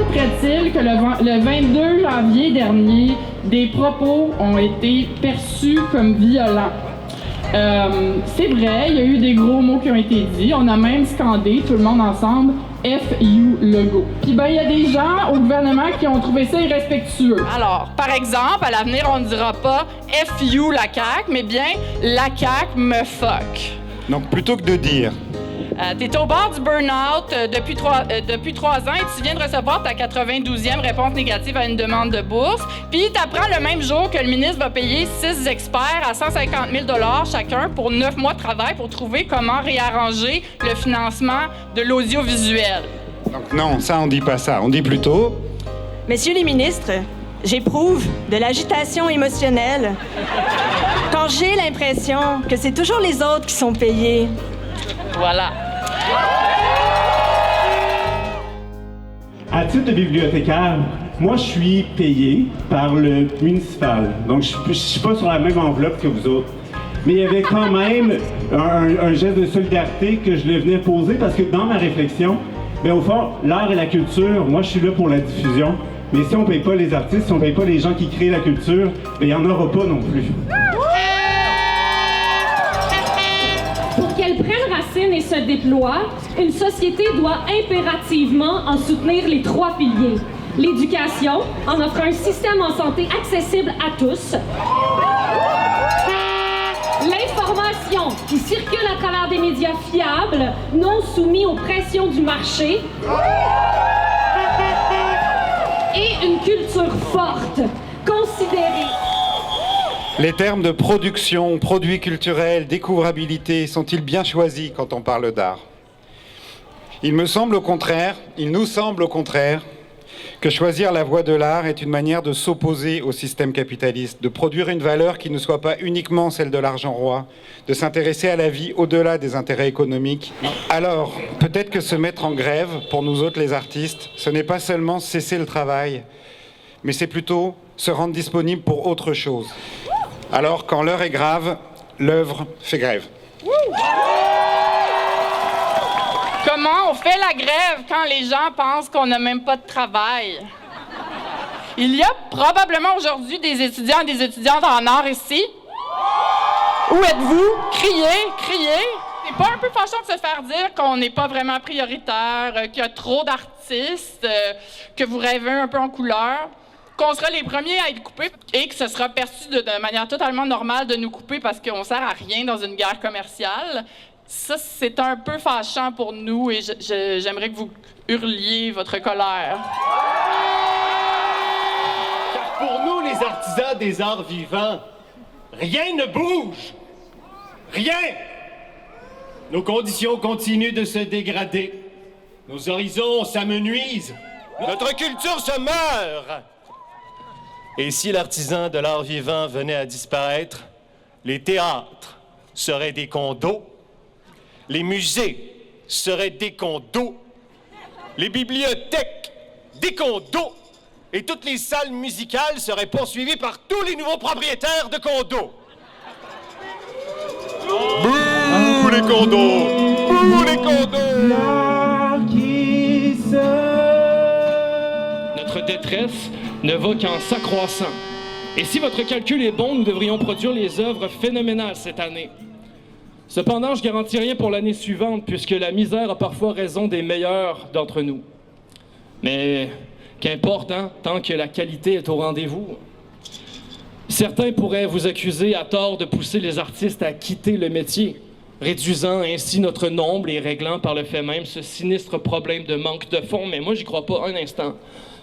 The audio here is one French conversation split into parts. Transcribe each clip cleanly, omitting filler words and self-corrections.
semblerait-il que le 22 janvier dernier, des propos ont été perçus comme violents. C'est vrai, il y a eu des gros mots qui ont été dits. On a même scandé, tout le monde ensemble, « F-you Legault ». Puis il y a des gens au gouvernement qui ont trouvé ça irrespectueux. Alors, par exemple, à l'avenir, on ne dira pas « F-you la CAQ », mais bien « la CAQ me fuck ». Donc, plutôt que de dire... T'es au bord du burn-out depuis 3 ans et tu viens de recevoir ta 92e réponse négative à une demande de bourse. Puis t'apprends le même jour que le ministre va payer 6 experts à 150 000 $ chacun pour 9 mois de travail pour trouver comment réarranger le financement de l'audiovisuel. Donc non, ça on dit pas ça. On dit plutôt... Messieurs les ministres, j'éprouve de l'agitation émotionnelle quand j'ai l'impression que c'est toujours les autres qui sont payés. Voilà. À titre de bibliothécaire, moi, je suis payé par le municipal. Donc, je ne suis pas sur la même enveloppe que vous autres. Mais il y avait quand même un geste de solidarité que je venais poser parce que dans ma réflexion, bien, au fond, l'art et la culture, moi, je suis là pour la diffusion. Mais si on ne paye pas les artistes, si on ne paye pas les gens qui créent la culture, bien, il n'y en aura pas non plus. Pour qu'elle prenne racine et se déploie, une société doit impérativement en soutenir les 3 piliers. L'éducation, en offrant un système en santé accessible à tous. L'information, qui circule à travers des médias fiables, non soumis aux pressions du marché. Et une culture forte, considérée. Les termes de production, produits culturels, découvrabilité sont-ils bien choisis quand on parle d'art ? Il nous semble au contraire, que choisir la voie de l'art est une manière de s'opposer au système capitaliste, de produire une valeur qui ne soit pas uniquement celle de l'argent roi, de s'intéresser à la vie au-delà des intérêts économiques. Alors, peut-être que se mettre en grève, pour nous autres les artistes, ce n'est pas seulement cesser le travail, mais c'est plutôt se rendre disponible pour autre chose. Alors, quand l'heure est grave, l'œuvre fait grève. Comment on fait la grève quand les gens pensent qu'on n'a même pas de travail? Il y a probablement aujourd'hui des étudiants et des étudiantes en art ici. Où êtes-vous? Criez! C'est pas un peu fâchant de se faire dire qu'on n'est pas vraiment prioritaire, qu'il y a trop d'artistes, que vous rêvez un peu en couleur? Qu'on sera les premiers à être coupés et que ce sera perçu de manière totalement normale de nous couper parce qu'on sert à rien dans une guerre commerciale. Ça, c'est un peu fâchant pour nous et j'aimerais que vous hurliez votre colère. Car pour nous, les artisans des arts vivants, rien ne bouge. Rien. Nos conditions continuent de se dégrader. Nos horizons s'amenuisent. Notre culture se meurt. Et si l'artisan de l'art vivant venait à disparaître, les théâtres seraient des condos, les musées seraient des condos, les bibliothèques des condos, et toutes les salles musicales seraient poursuivies par tous les nouveaux propriétaires de condos. Bouh les condos! Bouh les condos! Notre détresse ne va qu'en s'accroissant. Et si votre calcul est bon, nous devrions produire les œuvres phénoménales cette année. Cependant, je garantis rien pour l'année suivante, puisque la misère a parfois raison des meilleurs d'entre nous. Mais qu'importe, hein, tant que la qualité est au rendez-vous. Certains pourraient vous accuser à tort de pousser les artistes à quitter le métier, réduisant ainsi notre nombre et réglant par le fait même ce sinistre problème de manque de fonds. Mais moi, j'y crois pas un instant.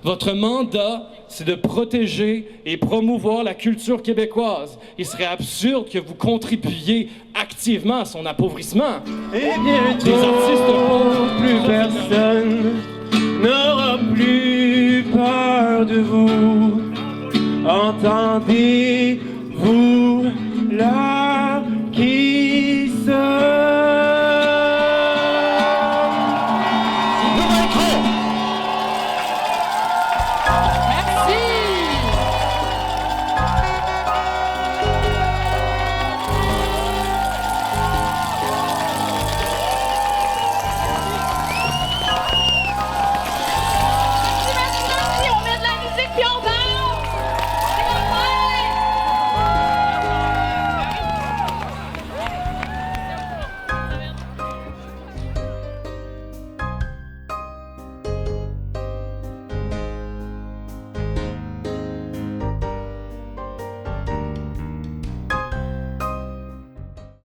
Votre mandat, c'est de protéger et promouvoir la culture québécoise. Il serait absurde que vous contribuiez activement à son appauvrissement. Et bientôt, des artistes pauvres, plus personne n'aura plus peur de vous. Entendez-vous la